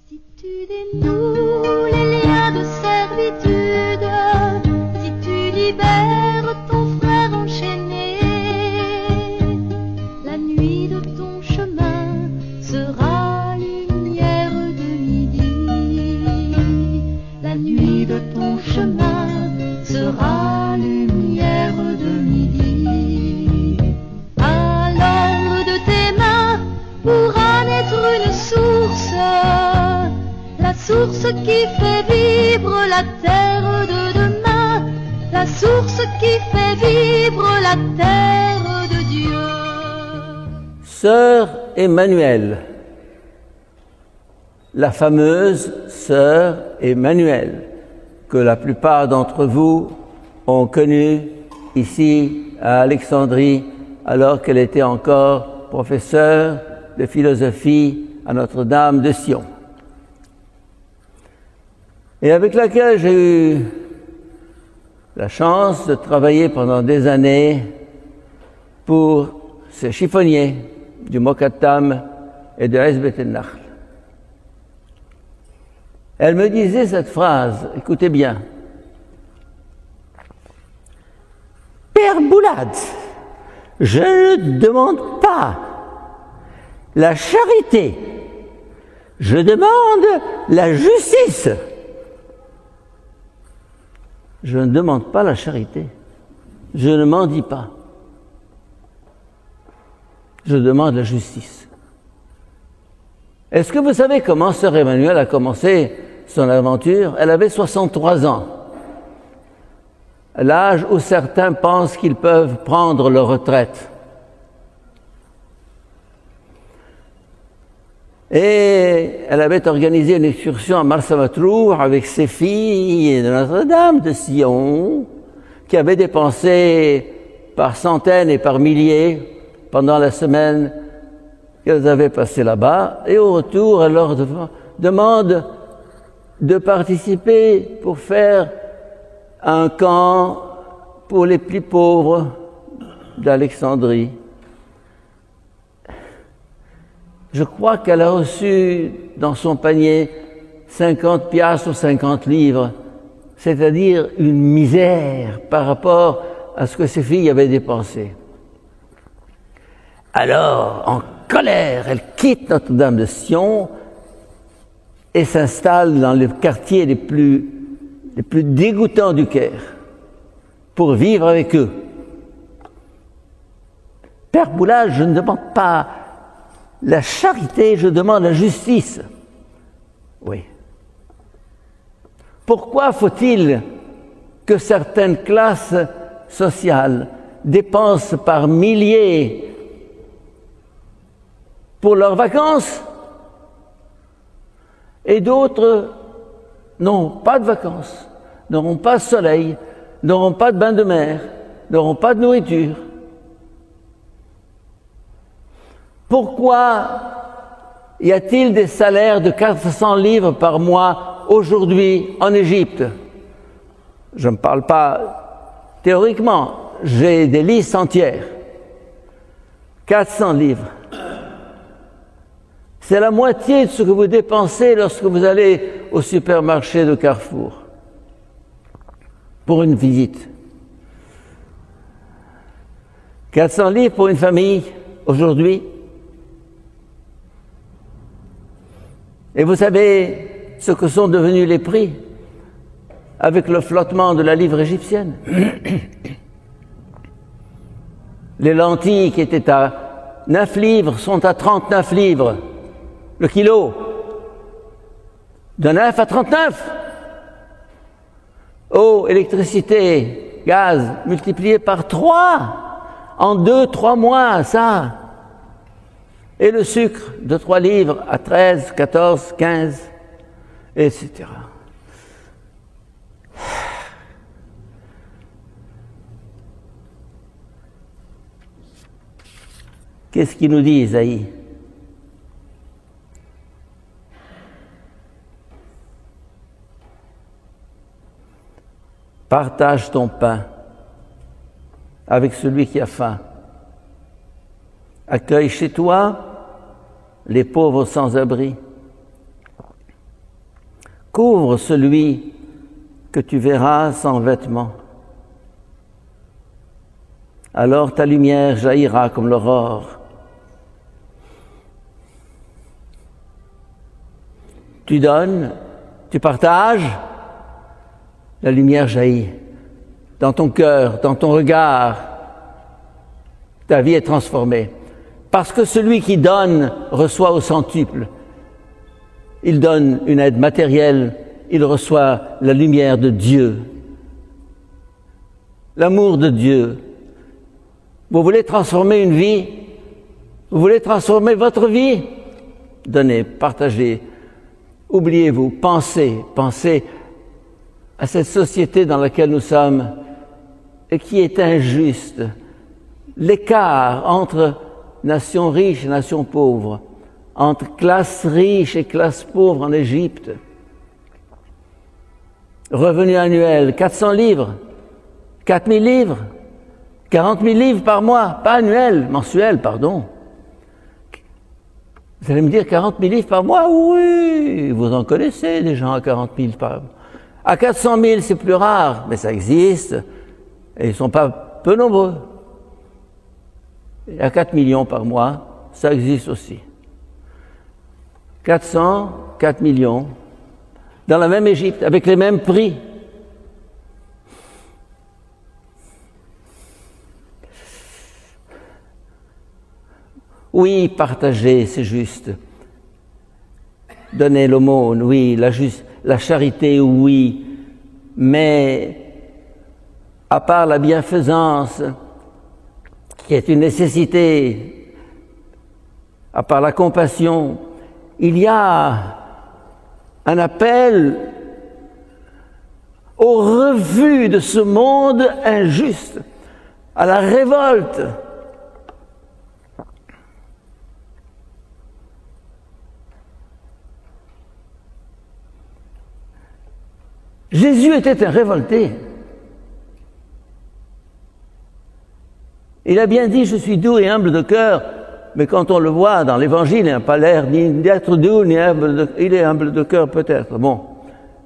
Si tu dénoues les liens de servitude, si tu libères ton frère enchaîné, la nuit de ton chemin sera lumière de midi. La nuit de ton chemin sera lumière de midi. À l'ombre de tes mains pourra naître une source, la source qui fait vivre la terre de demain, la source qui fait vivre la terre de Dieu. Sœur Emmanuel, la fameuse Sœur Emmanuel, que la plupart d'entre vous ont connue ici à Alexandrie, alors qu'elle était encore professeure de philosophie à Notre-Dame de Sion, et avec laquelle j'ai eu la chance de travailler pendant des années pour ces chiffonniers du Mokattam et de Hezbet el-Nakhl. Elle me disait cette phrase, écoutez bien. Père Boulad, je ne demande pas la charité, je demande la justice. Je ne demande pas la charité, je ne m'en dis pas. Je demande la justice. Est-ce que vous savez comment Sœur Emmanuel a commencé son aventure? Elle avait 63 ans, l'âge où certains pensent qu'ils peuvent prendre leur retraite. Et elle avait organisé une excursion à Marsa-Matrour avec ses filles de Notre-Dame de Sion, qui avaient dépensé par centaines et par milliers pendant la semaine qu'elles avaient passée là-bas. Et au retour, elle leur demande de participer pour faire un camp pour les plus pauvres d'Alexandrie. Je crois qu'elle a reçu dans son panier 50 piastres ou 50 livres, c'est-à-dire une misère par rapport à ce que ses filles avaient dépensé. Alors, en colère, elle quitte Notre-Dame de Sion et s'installe dans les quartiers les plus dégoûtants du Caire pour vivre avec eux. Père Boulad, je ne demande pas la charité, je demande la justice. Oui. Pourquoi faut-il que certaines classes sociales dépensent par milliers pour leurs vacances et d'autres n'ont pas de vacances, n'auront pas de soleil, n'auront pas de bain de mer, n'auront pas de nourriture? Pourquoi y a-t-il des salaires de 400 livres par mois aujourd'hui en Égypte? Je ne parle pas théoriquement, j'ai des listes entières. 400 livres. C'est la moitié de ce que vous dépensez lorsque vous allez au supermarché de Carrefour pour une visite. 400 livres pour une famille aujourd'hui. Et vous savez ce que sont devenus les prix avec le flottement de la livre égyptienne. Les lentilles qui étaient à 9 livres sont à 39 livres le kilo. De 9 à 39. Eau, électricité, gaz, multiplié par 3 en 2-3 mois, ça. Et le sucre de 3 livres à 13, 14, 15, etc. Qu'est-ce qu'il nous dit, Isaïe? Partage ton pain avec celui qui a faim. Accueille chez toi les pauvres sans abri. Couvre celui que tu verras sans vêtements. Alors ta lumière jaillira comme l'aurore. Tu donnes, tu partages, la lumière jaillit. Dans ton cœur, dans ton regard, ta vie est transformée. Parce que celui qui donne reçoit au centuple. Il donne une aide matérielle, il reçoit la lumière de Dieu, l'amour de Dieu. Vous voulez transformer une vie? Vous voulez transformer votre vie? Donnez, partagez. Oubliez-vous, pensez à cette société dans laquelle nous sommes et qui est injuste. L'écart entre nations riches et nations pauvres, entre classes riches et classes pauvres en Égypte. Revenu annuel, 400 livres, 4000 livres, 40 000 livres par mois, pas annuel, mensuel, pardon. Vous allez me dire 40 000 livres par mois? Oui, vous en connaissez des gens à 40 000 par mois. À 400 000, c'est plus rare, mais ça existe, et ils ne sont pas peu nombreux. Et à 4 millions par mois, ça existe aussi. 400, 4 millions, dans la même Égypte, avec les mêmes prix. Oui, partager, c'est juste. Donner l'aumône, oui, la charité, oui. Mais, à part la bienfaisance, qui est une nécessité, à part la compassion, il y a un appel au refus de ce monde injuste, à la révolte. Jésus était un révolté. Il a bien dit, je suis doux et humble de cœur, mais quand on le voit dans l'Évangile, il n'a pas l'air ni d'être doux, ni humble il est humble de cœur peut-être, bon,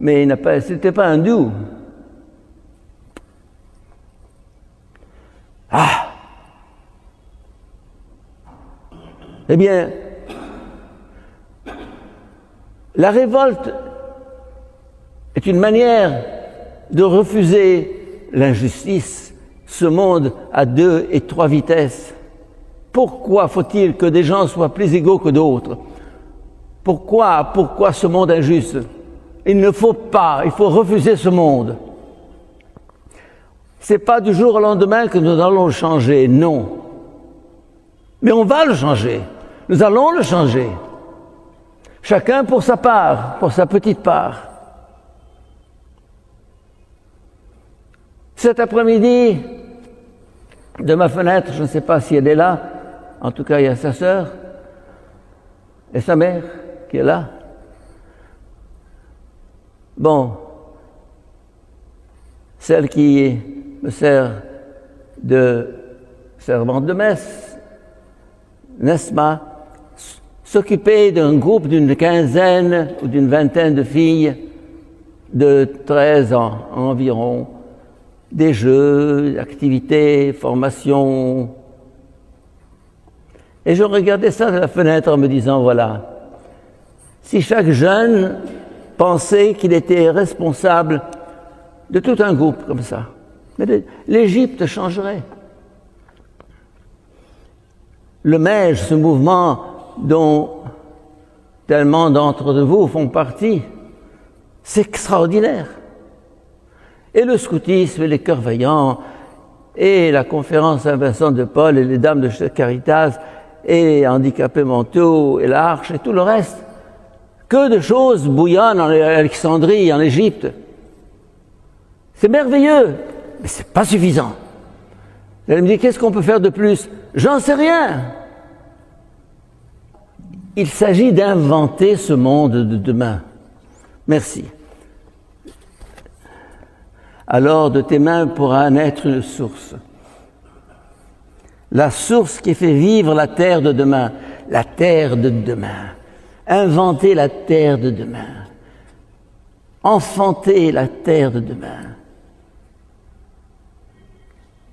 mais c'était pas un doux. Ah! Eh bien, la révolte est une manière de refuser l'injustice, ce monde à 2 et 3 vitesses. Pourquoi faut-il que des gens soient plus égaux que d'autres? Pourquoi ce monde injuste? Il ne faut pas, il faut refuser ce monde. C'est pas du jour au lendemain que nous allons le changer, non. Mais on va le changer. Nous allons le changer. Chacun pour sa part, pour sa petite part. Cet après-midi, de ma fenêtre, je ne sais pas si elle est là, en tout cas il y a sa sœur et sa mère qui est là. Bon, celle qui me sert de servante de messe, Nesma, s'occuper d'un groupe d'une quinzaine ou d'une vingtaine de filles de 13 ans environ, des jeux, activités, formations. Et je regardais ça de la fenêtre en me disant, voilà, si chaque jeune pensait qu'il était responsable de tout un groupe comme ça, l'Égypte changerait. Le MEJ, ce mouvement dont tellement d'entre vous font partie, c'est extraordinaire. Et le scoutisme, et les cœurs vaillants, et la conférence Saint-Vincent de Paul, et les dames de Caritas, et les handicapés mentaux, et l'Arche, et tout le reste. Que de choses bouillonnent en Alexandrie, en Égypte. C'est merveilleux, mais c'est pas suffisant. Vous allez me dire, qu'est-ce qu'on peut faire de plus? J'en sais rien. Il s'agit d'inventer ce monde de demain. Merci. Alors de tes mains pourra naître une source. La source qui fait vivre la terre de demain. La terre de demain. Inventer la terre de demain. enfanter la terre de demain.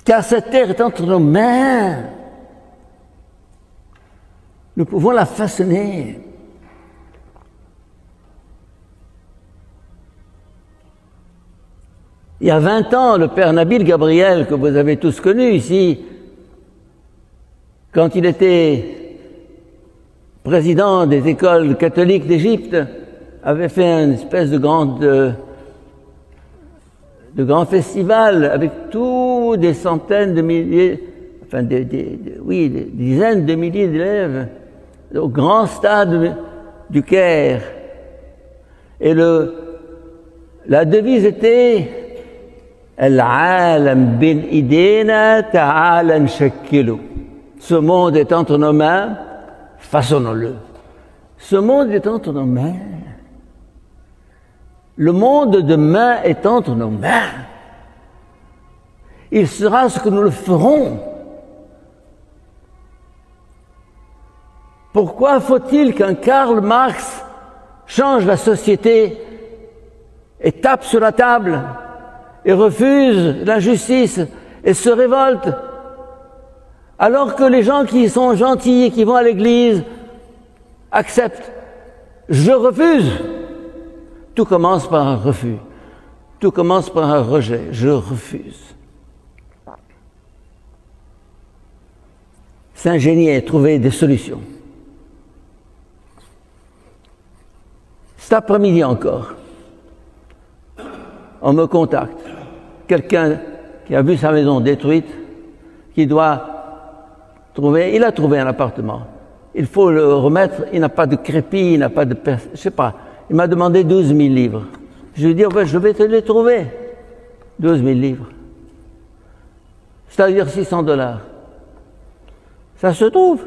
Car cette terre est entre nos mains. Nous pouvons la façonner. Il y a 20 ans, le père Nabil Gabriel, que vous avez tous connu ici, quand il était président des écoles catholiques d'Égypte, avait fait une espèce de grand festival avec tous des centaines de milliers, enfin des dizaines de milliers d'élèves au grand stade du Caire. Et la devise était Al-alam bin idena ta'ala nshakkilu. Ce monde est entre nos mains, façonnons-le. Ce monde est entre nos mains. Le monde de demain est entre nos mains. Il sera ce que nous le ferons. Pourquoi faut-il qu'un Karl Marx change la société et tape sur la table et refuse l'injustice et se révolte, alors que les gens qui sont gentils et qui vont à l'église acceptent? Je refuse. Tout commence par un refus. Tout commence par un rejet. Je refuse. S'ingénier et trouver des solutions. Cet après-midi encore, on me contacte. Quelqu'un qui a vu sa maison détruite, qui doit trouver, il a trouvé un appartement. Il faut le remettre, il n'a pas de crépi, il n'a pas de... je sais pas. Il m'a demandé 12 000 livres. Je lui ai dit, je vais te les trouver. 12 000 livres. C'est-à-dire $600. Ça se trouve.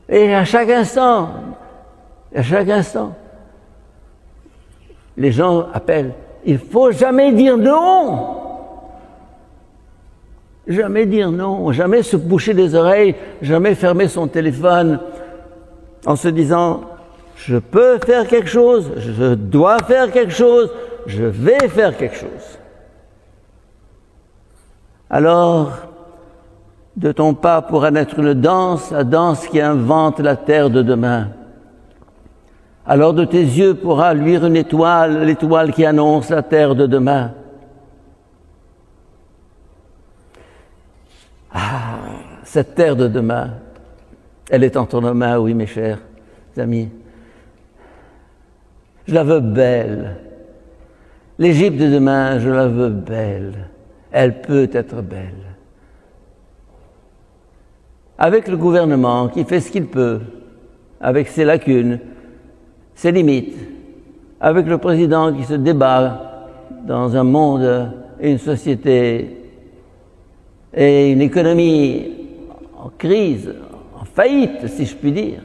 Et à chaque instant, les gens appellent. Il faut jamais dire non. Jamais dire non, jamais se boucher les oreilles, jamais fermer son téléphone en se disant je peux faire quelque chose, je dois faire quelque chose, je vais faire quelque chose. Alors, de ton pas pourra naître une danse, la danse qui invente la terre de demain. Alors de tes yeux pourra luire une étoile, l'étoile qui annonce la terre de demain. Ah, cette terre de demain, elle est entre nos mains, oui mes chers amis. Je la veux belle. L'Égypte de demain, je la veux belle. Elle peut être belle. Avec le gouvernement qui fait ce qu'il peut, avec ses lacunes, ses limites, avec le président qui se débat dans un monde et une société et une économie en crise, en faillite, si je puis dire.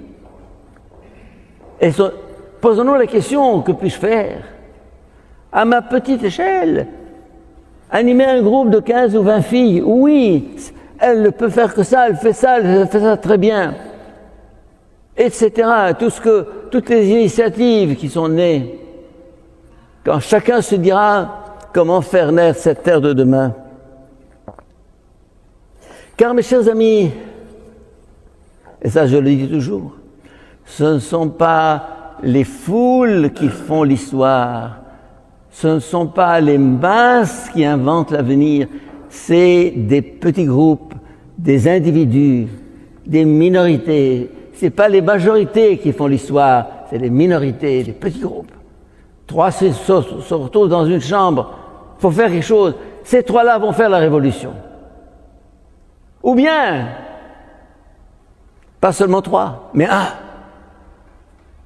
Et posons-nous la question, que puis-je faire? À ma petite échelle, animer un groupe de 15 ou 20 filles, oui, elle ne peut faire que ça, elle fait ça très bien, etc. Toutes les initiatives qui sont nées, quand chacun se dira comment faire naître cette terre de demain. Car mes chers amis, et ça je le dis toujours, ce ne sont pas les foules qui font l'histoire, ce ne sont pas les masses qui inventent l'avenir, c'est des petits groupes, des individus, des minorités. C'est pas les majorités qui font l'histoire, c'est les minorités, les petits groupes. 3 se retrouvent dans une chambre, il faut faire quelque chose. Ces 3-là vont faire la révolution. Ou bien, pas seulement 3, mais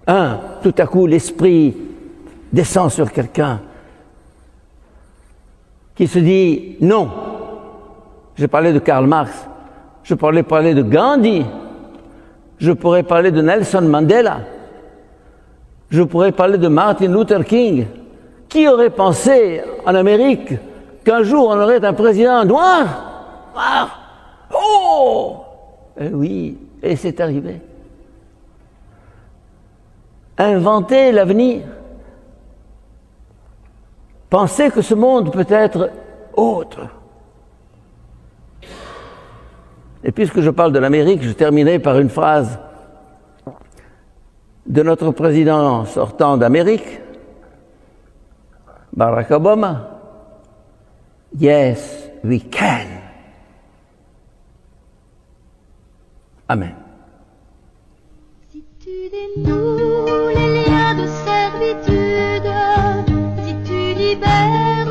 un, tout à coup l'esprit descend sur quelqu'un qui se dit non. J'ai parlé de Karl Marx, je pourrais parler de Gandhi, je pourrais parler de Nelson Mandela, je pourrais parler de Martin Luther King. Qui aurait pensé en Amérique qu'un jour on aurait un président noir? Oh! Oui, et c'est arrivé. Inventer l'avenir. penser que ce monde peut être autre. Et puisque je parle de l'Amérique, je terminerai par une phrase de notre président sortant d'Amérique, Barack Obama. Yes, we can. Amen. Si tu dénoues les liens de servitude, si tu libères